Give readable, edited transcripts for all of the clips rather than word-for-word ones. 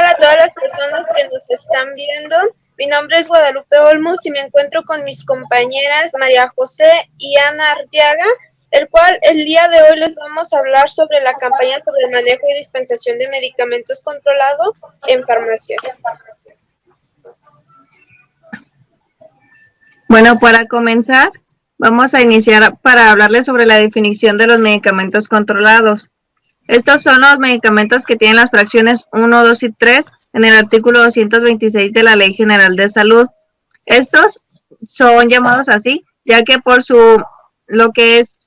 tal a todas las personas que nos están viendo? Mi nombre es Guadalupe Olmos y me encuentro con mis compañeras María José y Ana Arteaga, el cual el día de hoy les vamos a hablar sobre la campaña sobre el manejo y dispensación de medicamentos controlados en farmacias. Bueno, para comenzar, vamos a iniciar para hablarles sobre la definición de los medicamentos controlados. Estos son los medicamentos que tienen las fracciones 1, 2 y 3 en el artículo 226 de la Ley General de Salud. Estos son llamados así, ya que por lo que es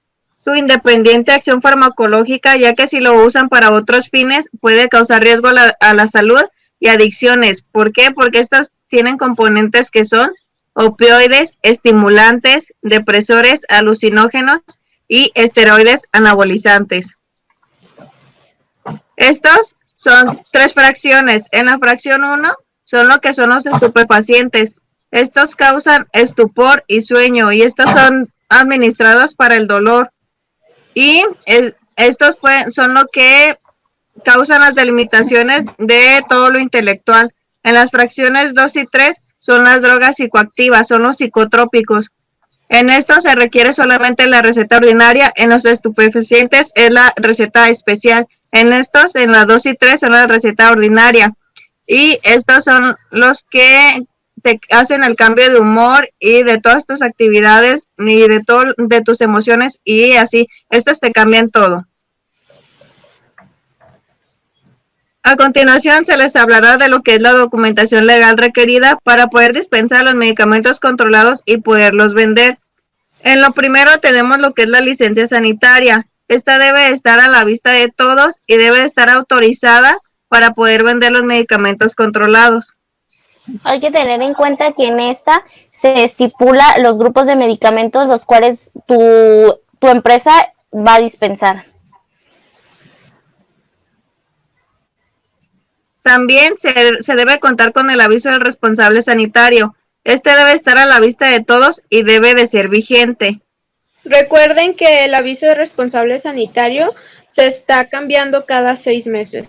su independiente acción farmacológica, ya que si lo usan para otros fines puede causar riesgo a la salud y adicciones. ¿Por qué? Porque estos tienen componentes que son opioides, estimulantes, depresores, alucinógenos y esteroides anabolizantes. Estos son 3 fracciones. En la fracción 1 son lo que son los estupefacientes. Estos causan estupor y sueño y estos son administrados para el dolor. Y estos son lo que causan las delimitaciones de todo lo intelectual. En las fracciones 2 y 3 son las drogas psicoactivas, son los psicotrópicos. En esto se requiere solamente la receta ordinaria, en los estupefacientes es la receta especial. En estos, en las 2 y 3 son la receta ordinaria. Y estos son los que te hacen el cambio de humor y de todas tus actividades y de tus emociones y así. Estos te cambian todo. A continuación se les hablará de lo que es la documentación legal requerida para poder dispensar los medicamentos controlados y poderlos vender. En lo primero tenemos lo que es la licencia sanitaria. Esta debe estar a la vista de todos y debe estar autorizada para poder vender los medicamentos controlados. Hay que tener en cuenta que en esta se estipula los grupos de medicamentos los cuales tu empresa va a dispensar. También se debe contar con el aviso del responsable sanitario. Este debe estar a la vista de todos y debe de ser vigente. Recuerden que el aviso del responsable sanitario se está cambiando cada 6 meses.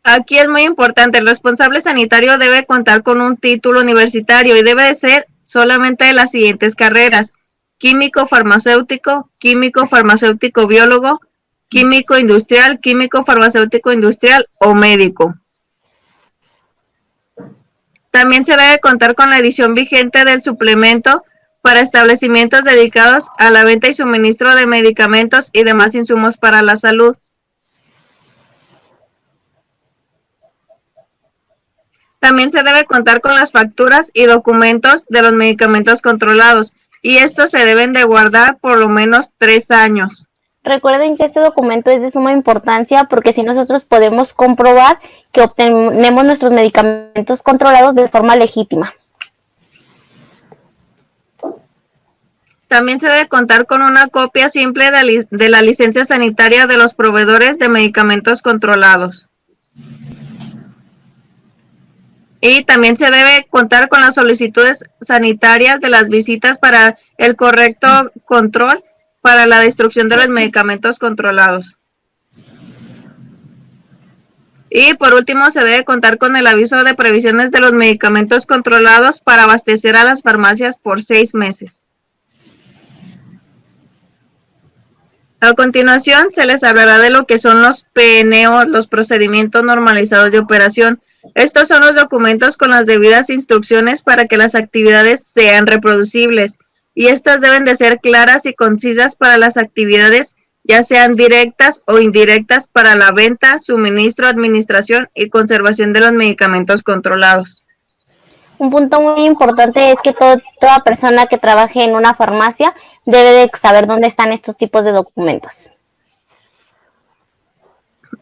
Aquí es muy importante, el responsable sanitario debe contar con un título universitario y debe de ser solamente de las siguientes carreras: químico farmacéutico, químico farmacéutico biólogo, químico industrial, químico farmacéutico industrial o médico. También se debe contar con la edición vigente del suplemento para establecimientos dedicados a la venta y suministro de medicamentos y demás insumos para la salud. También se debe contar con las facturas y documentos de los medicamentos controlados y estos se deben de guardar por lo menos 3 años. Recuerden que este documento es de suma importancia porque si nosotros podemos comprobar que obtenemos nuestros medicamentos controlados de forma legítima. También se debe contar con una copia simple de la licencia sanitaria de los proveedores de medicamentos controlados. Y también se debe contar con las solicitudes sanitarias de las visitas para el correcto control para la destrucción de los medicamentos controlados. Y por último, se debe contar con el aviso de previsiones de los medicamentos controlados para abastecer a las farmacias por 6 meses. A continuación, se les hablará de lo que son los PNO, los procedimientos normalizados de operación. Estos son los documentos con las debidas instrucciones para que las actividades sean reproducibles y estas deben de ser claras y concisas para las actividades, ya sean directas o indirectas para la venta, suministro, administración y conservación de los medicamentos controlados. Un punto muy importante es que toda persona que trabaje en una farmacia debe de saber dónde están estos tipos de documentos.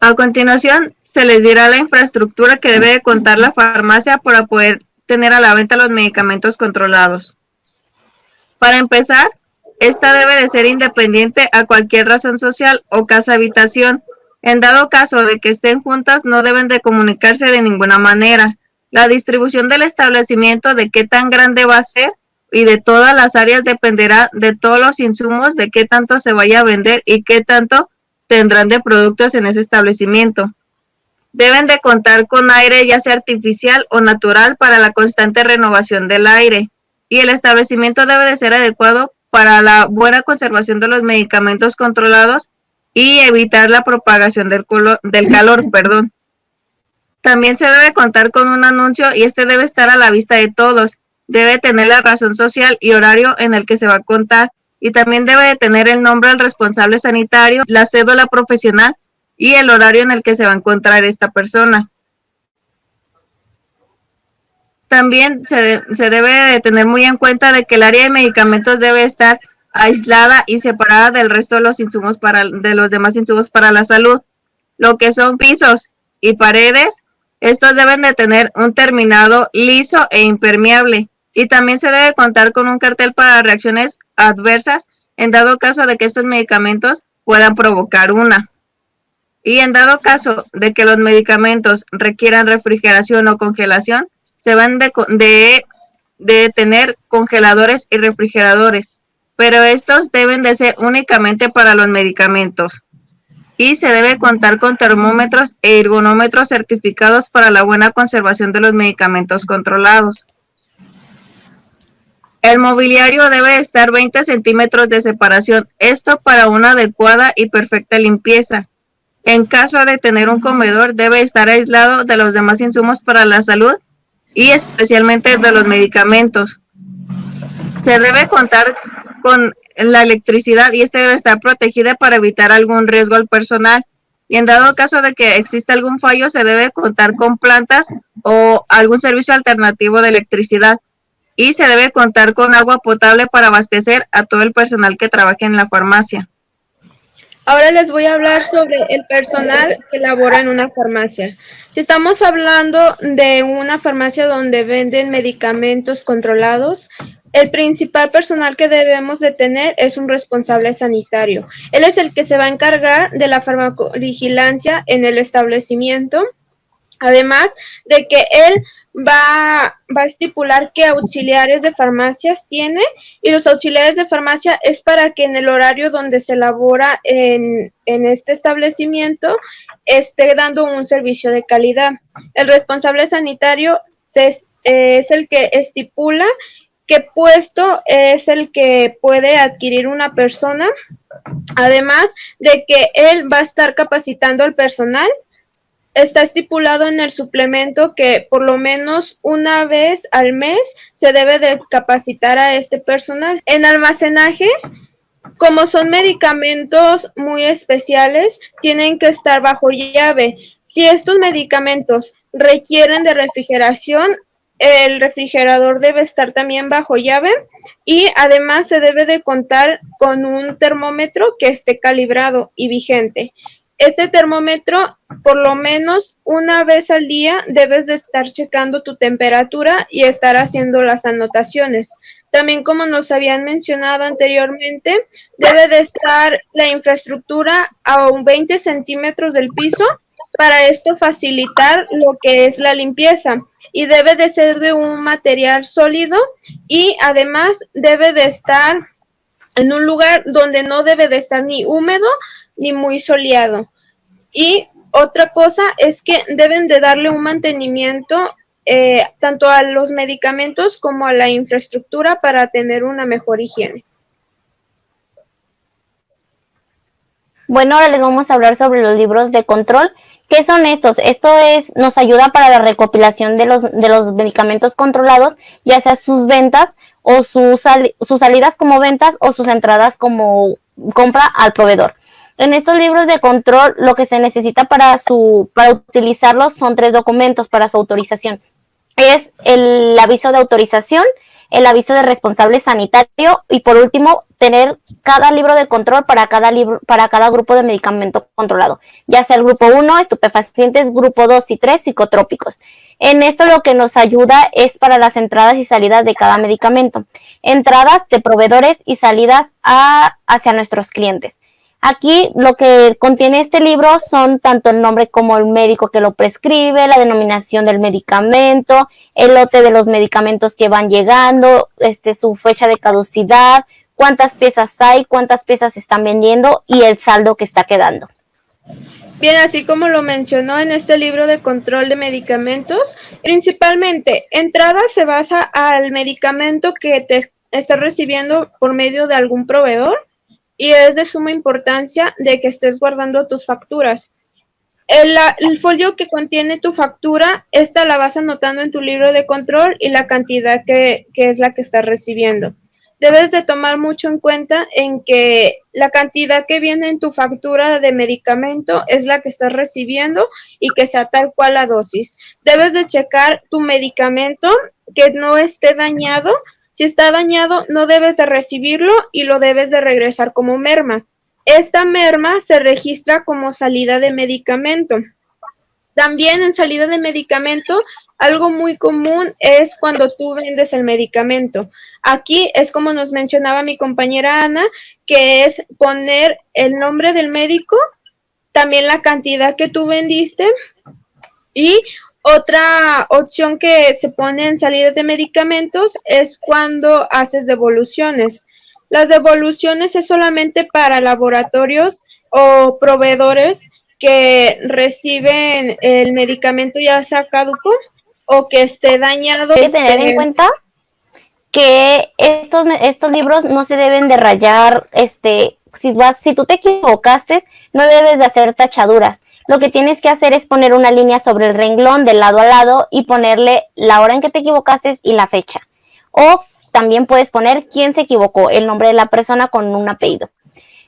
A continuación, se les dirá la infraestructura que debe de contar la farmacia para poder tener a la venta los medicamentos controlados. Para empezar, esta debe de ser independiente a cualquier razón social o casa-habitación. En dado caso de que estén juntas, no deben de comunicarse de ninguna manera. La distribución del establecimiento, de qué tan grande va a ser y de todas las áreas dependerá de todos los insumos, de qué tanto se vaya a vender y qué tanto tendrán de productos en ese establecimiento. Deben de contar con aire ya sea artificial o natural para la constante renovación del aire, y el establecimiento debe de ser adecuado para la buena conservación de los medicamentos controlados y evitar la propagación del calor. También se debe contar con un anuncio y este debe estar a la vista de todos. Debe tener la razón social y horario en el que se va a contar, y también debe de tener el nombre del responsable sanitario, la cédula profesional y el horario en el que se va a encontrar esta persona. También se debe de tener muy en cuenta de que el área de medicamentos debe estar aislada y separada del resto de los insumos de los demás insumos para la salud. Lo que son pisos y paredes, estos deben de tener un terminado liso e impermeable, y también se debe contar con un cartel para reacciones adversas en dado caso de que estos medicamentos puedan provocar una. Y en dado caso de que los medicamentos requieran refrigeración o congelación, se van de tener congeladores y refrigeradores, pero estos deben de ser únicamente para los medicamentos. Y se debe contar con termómetros e ergonómetros certificados para la buena conservación de los medicamentos controlados. El mobiliario debe estar 20 centímetros de separación, esto para una adecuada y perfecta limpieza. En caso de tener un comedor, debe estar aislado de los demás insumos para la salud y especialmente de los medicamentos. Se debe contar con la electricidad y esta debe estar protegida para evitar algún riesgo al personal. Y en dado caso de que exista algún fallo, se debe contar con plantas o algún servicio alternativo de electricidad. Y se debe contar con agua potable para abastecer a todo el personal que trabaje en la farmacia. Ahora les voy a hablar sobre el personal que labora en una farmacia. Si estamos hablando de una farmacia donde venden medicamentos controlados, el principal personal que debemos de tener es un responsable sanitario. Él es el que se va a encargar de la farmacovigilancia en el establecimiento. Además de que él va a estipular qué auxiliares de farmacias tiene, y los auxiliares de farmacia es para que en el horario donde se elabora en este establecimiento esté dando un servicio de calidad. El responsable sanitario es el que estipula qué puesto es el que puede adquirir una persona, además de que él va a estar capacitando al personal. Está estipulado en el suplemento que por lo menos una vez al mes se debe de capacitar a este personal. En almacenaje, como son medicamentos muy especiales, tienen que estar bajo llave. Si estos medicamentos requieren de refrigeración, el refrigerador debe estar también bajo llave, y además se debe de contar con un termómetro que esté calibrado y vigente. Este termómetro, por lo menos una vez al día, debes de estar checando tu temperatura y estar haciendo las anotaciones. También, como nos habían mencionado anteriormente, debe de estar la infraestructura a 20 centímetros del piso, para esto facilitar lo que es la limpieza, y debe de ser de un material sólido, y además debe de estar en un lugar donde no debe de estar ni húmedo ni muy soleado. Y otra cosa es que deben de darle un mantenimiento tanto a los medicamentos como a la infraestructura para tener una mejor higiene. Bueno, ahora les vamos a hablar sobre los libros de control. ¿Qué son estos? Nos ayuda para la recopilación de los medicamentos controlados, ya sea sus ventas o sus salidas como ventas o sus entradas como compra al proveedor. En estos libros de control, lo que se necesita para utilizarlos son 3 documentos para su autorización. Es el aviso de autorización, el aviso de responsable sanitario y por último tener cada libro de control para cada grupo de medicamento controlado, ya sea el grupo 1, estupefacientes, grupo 2 y 3, psicotrópicos. En esto lo que nos ayuda es para las entradas y salidas de cada medicamento, entradas de proveedores y salidas hacia nuestros clientes. Aquí lo que contiene este libro son tanto el nombre como el médico que lo prescribe, la denominación del medicamento, el lote de los medicamentos que van llegando, su fecha de caducidad, cuántas piezas hay, cuántas piezas se están vendiendo y el saldo que está quedando. Bien, así como lo mencionó en este libro de control de medicamentos, principalmente, entrada se basa al medicamento que te estás recibiendo por medio de algún proveedor y es de suma importancia de que estés guardando tus facturas. El folio que contiene tu factura, esta la vas anotando en tu libro de control y la cantidad que es la que estás recibiendo. Debes de tomar mucho en cuenta en que la cantidad que viene en tu factura de medicamento es la que estás recibiendo y que sea tal cual la dosis. Debes de checar tu medicamento que no esté dañado. Si está dañado, no debes de recibirlo y lo debes de regresar como merma. Esta merma se registra como salida de medicamento. También en salida de medicamento, algo muy común es cuando tú vendes el medicamento. Aquí es como nos mencionaba mi compañera Ana, que es poner el nombre del médico, también la cantidad que tú vendiste y otra opción que se pone en salida de medicamentos es cuando haces devoluciones. Las devoluciones es solamente para laboratorios o proveedores que reciben el medicamento ya sea caduco o que esté dañado. Hay que tener en cuenta que estos libros no se deben de rayar, si tú te equivocaste, no debes de hacer tachaduras. Lo que tienes que hacer es poner una línea sobre el renglón de lado a lado y ponerle la hora en que te equivocaste y la fecha. O también puedes poner quién se equivocó, el nombre de la persona con un apellido.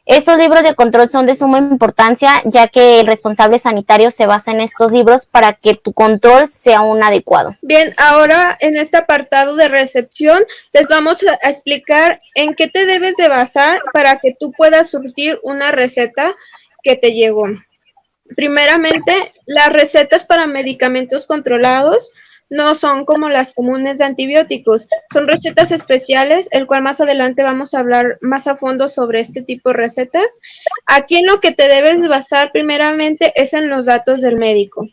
Estos libros de control son de suma importancia, ya que el responsable sanitario se basa en estos libros para que tu control sea un adecuado. Bien, ahora en este apartado de recepción les vamos a explicar en qué te debes de basar para que tú puedas surtir una receta que te llegó. Primeramente, las recetas para medicamentos controlados no son como las comunes de antibióticos, son recetas especiales, el cual más adelante vamos a hablar más a fondo sobre este tipo de recetas. Aquí en lo que te debes basar primeramente es en los datos del médico.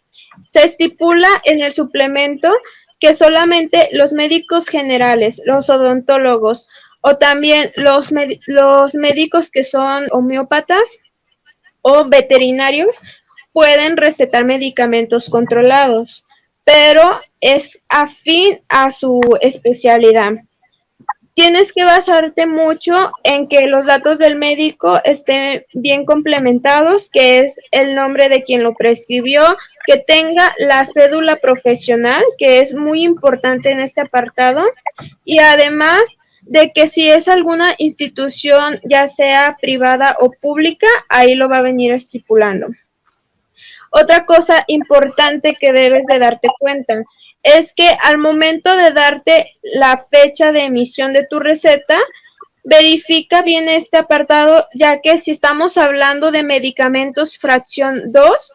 Se estipula en el suplemento que solamente los médicos generales, los odontólogos o también los médicos que son homeópatas o veterinarios pueden recetar medicamentos controlados, pero es afín a su especialidad. Tienes que basarte mucho en que los datos del médico estén bien complementados, que es el nombre de quien lo prescribió, que tenga la cédula profesional, que es muy importante en este apartado, y además de que si es alguna institución, ya sea privada o pública, ahí lo va a venir estipulando. Otra cosa importante que debes de darte cuenta es que al momento de darte la fecha de emisión de tu receta, verifica bien este apartado, ya que si estamos hablando de medicamentos fracción 2,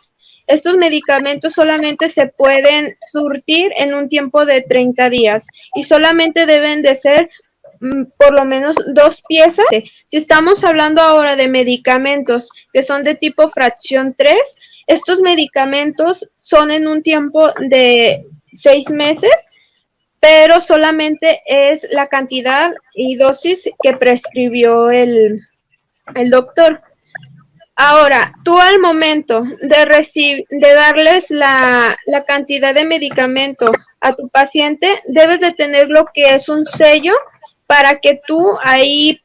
estos medicamentos solamente se pueden surtir en un tiempo de 30 días y solamente deben de ser por lo menos 2 piezas. Si estamos hablando ahora de medicamentos que son de tipo fracción 3, estos medicamentos son en un tiempo de 6 meses, pero solamente es la cantidad y dosis que prescribió el doctor. Ahora, tú al momento de darles la cantidad de medicamento a tu paciente, debes de tener lo que es un sello para que tú ahí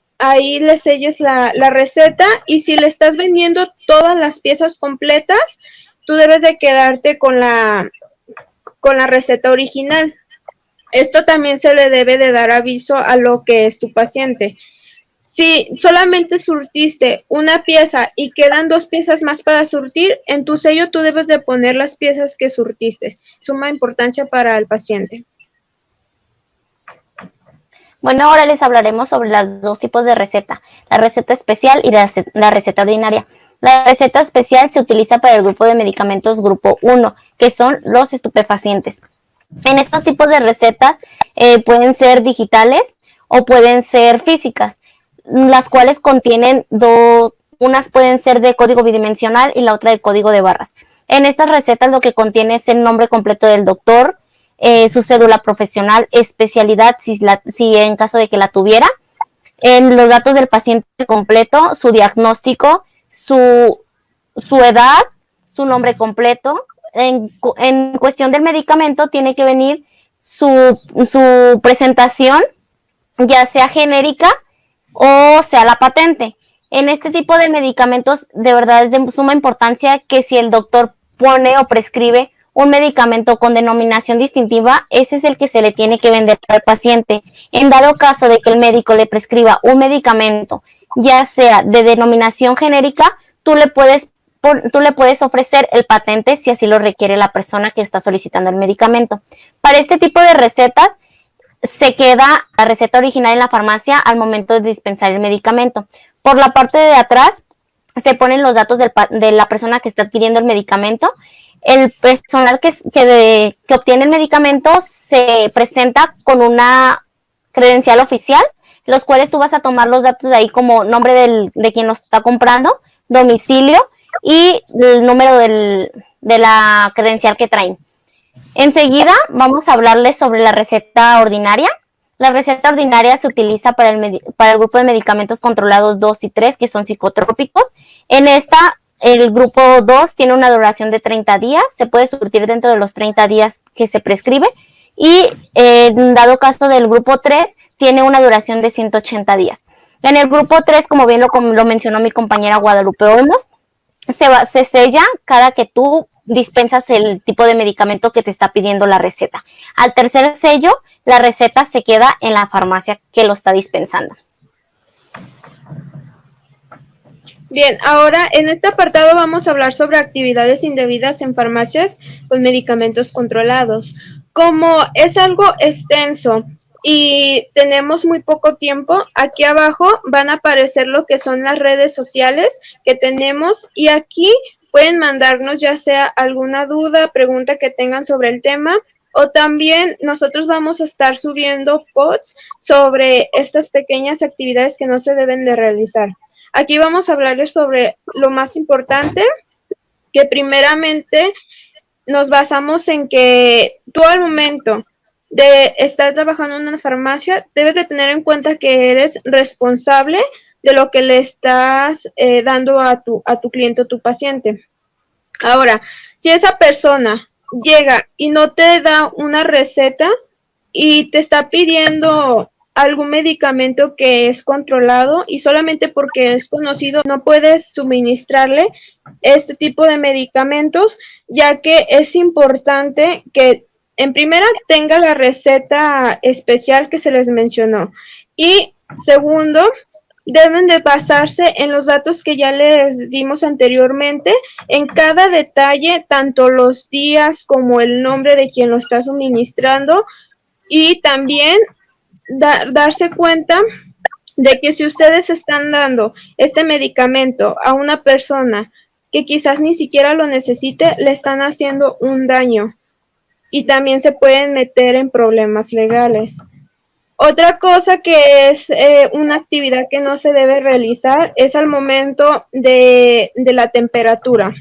le selles la receta, y si le estás vendiendo todas las piezas completas, tú debes de quedarte con la receta original. Esto también se le debe de dar aviso a lo que es tu paciente. Si solamente surtiste una pieza y quedan 2 piezas más para surtir, en tu sello tú debes de poner las piezas que surtiste. Suma importancia para el paciente. Bueno, ahora les hablaremos sobre los 2 tipos de receta, la receta especial y la receta ordinaria. La receta especial se utiliza para el grupo de medicamentos grupo 1, que son los estupefacientes. En estos tipos de recetas pueden ser digitales o pueden ser físicas, las cuales contienen unas pueden ser de código bidimensional y la otra de código de barras. En estas recetas lo que contiene es el nombre completo del doctor, su cédula profesional, especialidad, si en caso de que la tuviera, los datos del paciente completo, su diagnóstico, su su edad, su nombre completo. En cuestión del medicamento tiene que venir su presentación, ya sea genérica o sea la patente. En este tipo de medicamentos, de verdad es de suma importancia que si el doctor pone o prescribe un medicamento con denominación distintiva, ese es el que se le tiene que vender al paciente. En dado caso de que el médico le prescriba un medicamento, ya sea de denominación genérica, tú le puedes ofrecer el patente si así lo requiere la persona que está solicitando el medicamento. Para este tipo de recetas, se queda la receta original en la farmacia al momento de dispensar el medicamento. Por la parte de atrás se ponen los datos de la persona que está adquiriendo el medicamento. El personal que obtiene el medicamento se presenta con una credencial oficial, los cuales tú vas a tomar los datos de ahí como nombre de quien lo está comprando, domicilio y el número de la credencial que traen. Enseguida vamos a hablarles sobre la receta ordinaria. La receta ordinaria se utiliza para el grupo de medicamentos controlados 2 y 3, que son psicotrópicos. En esta, el grupo 2 tiene una duración de 30 días, se puede surtir dentro de los 30 días que se prescribe, y en dado caso del grupo 3, tiene una duración de 180 días. En el grupo 3, como bien lo mencionó mi compañera Guadalupe Olmos, se sella cada que tú dispensas el tipo de medicamento que te está pidiendo la receta. Al tercer sello, la receta se queda en la farmacia que lo está dispensando. Bien, ahora en este apartado vamos a hablar sobre actividades indebidas en farmacias con medicamentos controlados. Como es algo extenso y tenemos muy poco tiempo, aquí abajo van a aparecer lo que son las redes sociales que tenemos, y aquí pueden mandarnos ya sea alguna duda, pregunta que tengan sobre el tema, o también nosotros vamos a estar subiendo posts sobre estas pequeñas actividades que no se deben de realizar. Aquí vamos a hablarles sobre lo más importante, que primeramente nos basamos en que tú al momento de estar trabajando en una farmacia debes de tener en cuenta que eres responsable de lo que le estás dando a tu cliente o tu paciente. Ahora, si esa persona llega y no te da una receta y te está pidiendo algún medicamento que es controlado y solamente porque es conocido no puedes suministrarle este tipo de medicamentos, ya que es importante que en primera tenga la receta especial que se les mencionó, y segundo, deben de basarse en los datos que ya les dimos anteriormente, en cada detalle, tanto los días como el nombre de quien lo está suministrando, y también darse cuenta de que si ustedes están dando este medicamento a una persona que quizás ni siquiera lo necesite, le están haciendo un daño y también se pueden meter en problemas legales. Otra cosa que es una actividad que no se debe realizar es al momento de la temperatura.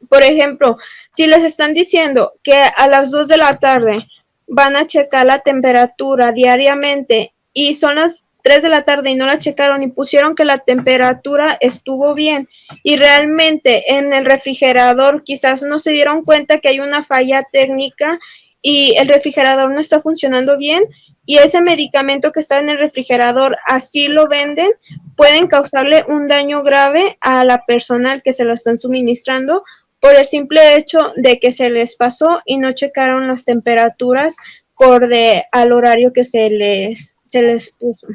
Por ejemplo, si les están diciendo que a las 2 de la tarde van a checar la temperatura diariamente y son las 3 de la tarde y no la checaron y pusieron que la temperatura estuvo bien y realmente en el refrigerador quizás no se dieron cuenta que hay una falla técnica y el refrigerador no está funcionando bien y ese medicamento que está en el refrigerador así lo venden, pueden causarle un daño grave a la persona al que se lo están suministrando por el simple hecho de que se les pasó y no checaron las temperaturas acorde al horario que se les puso.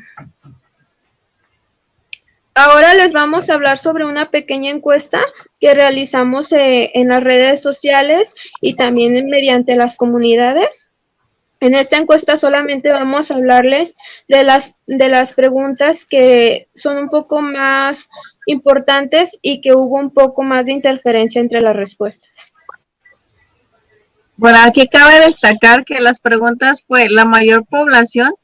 Ahora les vamos a hablar sobre una pequeña encuesta que realizamos en las redes sociales y también mediante las comunidades. En esta encuesta solamente vamos a hablarles de las preguntas que son un poco más importantes y que hubo un poco más de interferencia entre las respuestas. Bueno, aquí cabe destacar que las preguntas la mayor población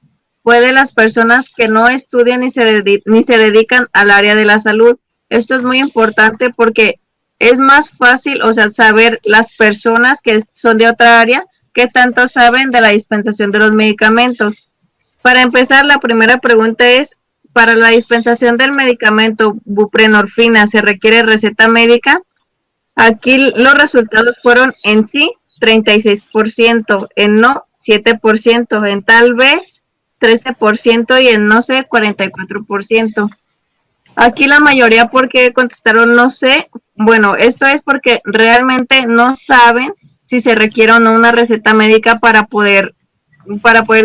fue de las personas que no estudian ni se dedican al área de la salud. Esto es muy importante porque es más fácil, saber las personas que son de otra área qué tanto saben de la dispensación de los medicamentos. Para empezar, la primera pregunta es, ¿para la dispensación del medicamento buprenorfina se requiere receta médica? Aquí los resultados fueron en sí 36%, en no 7%, en tal vez 13% y en no sé 44%. Aquí la mayoría porque contestaron no sé. Bueno, esto es porque realmente no saben si se requiere o no una receta médica para poder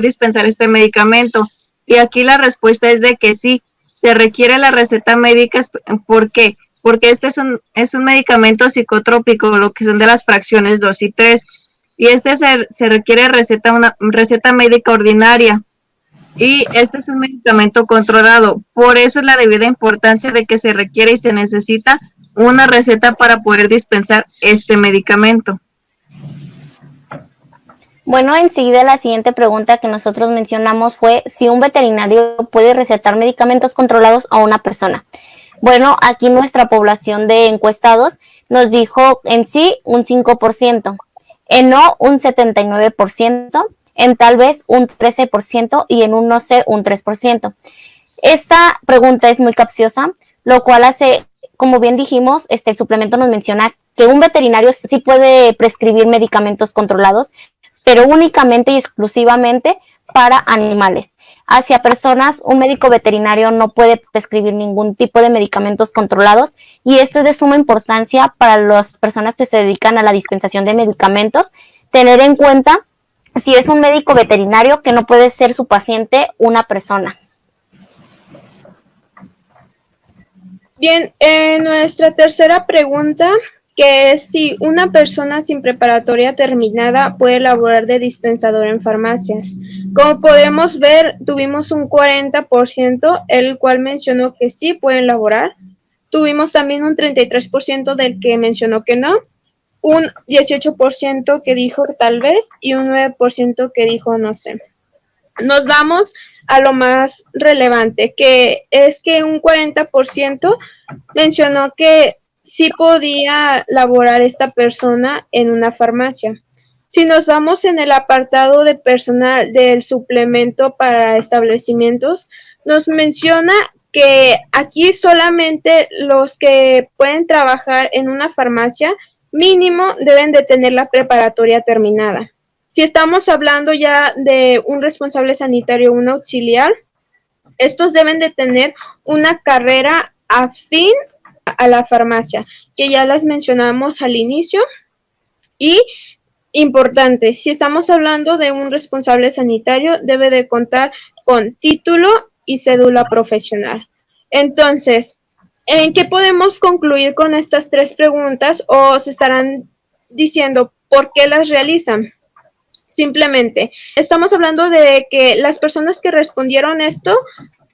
dispensar este medicamento. Y aquí la respuesta es de que sí, se requiere la receta médica. ¿Por qué? Porque este es un medicamento psicotrópico, lo que son de las fracciones 2 y 3. Y este se requiere una receta médica ordinaria. Y este es un medicamento controlado. Por eso es la debida importancia de que se requiere y se necesita una receta para poder dispensar este medicamento. Bueno, enseguida la siguiente pregunta que nosotros mencionamos fue si un veterinario puede recetar medicamentos controlados a una persona. Bueno, aquí nuestra población de encuestados nos dijo en sí un 5%, en no un 79%, en tal vez un 13% y en un no sé un 3%. Esta pregunta es muy capciosa, lo cual hace, como bien dijimos, el suplemento nos menciona que un veterinario sí puede prescribir medicamentos controlados, pero únicamente y exclusivamente para animales. Hacia personas, un médico veterinario no puede prescribir ningún tipo de medicamentos controlados y esto es de suma importancia para las personas que se dedican a la dispensación de medicamentos, tener en cuenta si es un médico veterinario que no puede ser su paciente una persona. Bien, nuestra tercera pregunta, que es si una persona sin preparatoria terminada puede laborar de dispensador en farmacias. Como podemos ver, tuvimos un 40%, el cual mencionó que sí pueden laborar. Tuvimos también un 33% del que mencionó que no, un 18% que dijo tal vez y un 9% que dijo no sé. Nos vamos a lo más relevante, que es que un 40% mencionó que sí podía laborar esta persona en una farmacia. Si nos vamos en el apartado de personal del suplemento para establecimientos, nos menciona que aquí solamente los que pueden trabajar en una farmacia mínimo deben de tener la preparatoria terminada. Si estamos hablando ya de un responsable sanitario, un auxiliar, estos deben de tener una carrera afín a la farmacia, que ya las mencionamos al inicio. Y importante, si estamos hablando de un responsable sanitario, debe de contar con título y cédula profesional. Entonces, ¿en qué podemos concluir con estas tres preguntas? O se estarán diciendo por qué las realizan. Simplemente, estamos hablando de que las personas que respondieron esto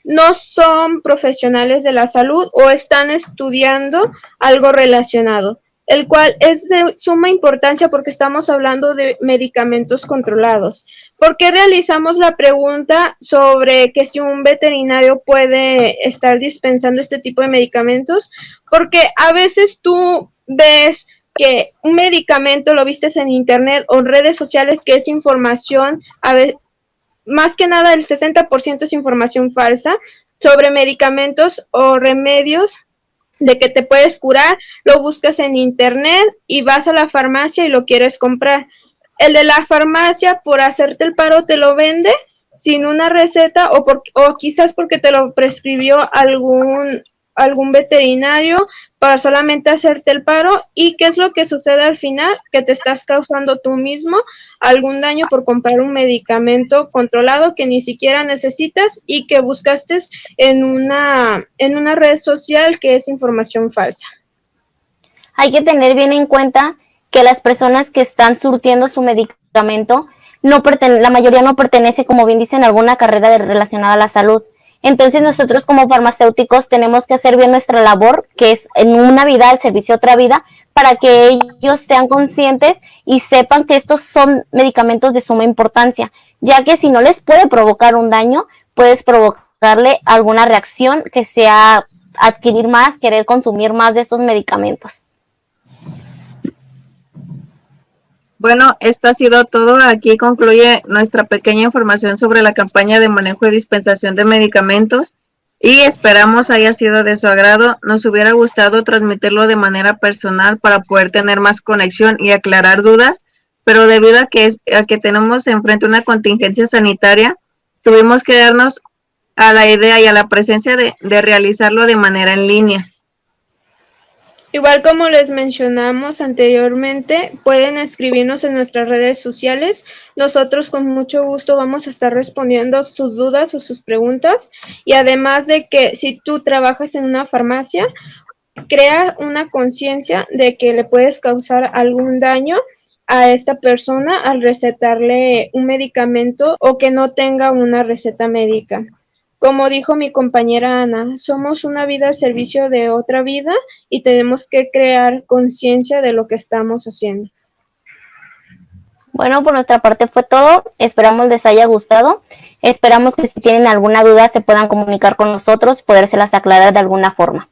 no son profesionales de la salud o están estudiando algo relacionado, el cual es de suma importancia porque estamos hablando de medicamentos controlados. ¿Por qué realizamos la pregunta sobre que si un veterinario puede estar dispensando este tipo de medicamentos? Porque a veces tú ves que un medicamento lo vistes en internet o en redes sociales que es información, a ver, más que nada el 60% es información falsa sobre medicamentos o remedios de que te puedes curar, lo buscas en internet y vas a la farmacia y lo quieres comprar. El de la farmacia, por hacerte el paro, te lo vende sin una receta o quizás porque te lo prescribió algún veterinario para solamente hacerte el paro. ¿Y qué es lo que sucede al final? Que te estás causando tú mismo algún daño por comprar un medicamento controlado que ni siquiera necesitas y que buscaste en una red social que es información falsa. Hay que tener bien en cuenta que las personas que están surtiendo su medicamento, la mayoría no pertenece, como bien dicen, a alguna carrera relacionada a la salud. Entonces nosotros como farmacéuticos tenemos que hacer bien nuestra labor, que es en una vida al servicio de otra vida, para que ellos sean conscientes y sepan que estos son medicamentos de suma importancia, ya que si no les puede provocar un daño, puedes provocarle alguna reacción que sea adquirir más, querer consumir más de estos medicamentos. Bueno, esto ha sido todo. Aquí concluye nuestra pequeña información sobre la campaña de manejo y dispensación de medicamentos. y esperamos haya sido de su agrado. Nos hubiera gustado transmitirlo de manera personal para poder tener más conexión y aclarar dudas, pero debido a que tenemos enfrente una contingencia sanitaria, tuvimos que darnos a la idea y a la presencia de realizarlo de manera en línea. Igual como les mencionamos anteriormente, pueden escribirnos en nuestras redes sociales. Nosotros con mucho gusto vamos a estar respondiendo sus dudas o sus preguntas. Y además de que si tú trabajas en una farmacia, crea una conciencia de que le puedes causar algún daño a esta persona al recetarle un medicamento o que no tenga una receta médica. Como dijo mi compañera Ana, somos una vida al servicio de otra vida y tenemos que crear conciencia de lo que estamos haciendo. Bueno, por nuestra parte fue todo. Esperamos les haya gustado. Esperamos que si tienen alguna duda se puedan comunicar con nosotros y podérselas aclarar de alguna forma.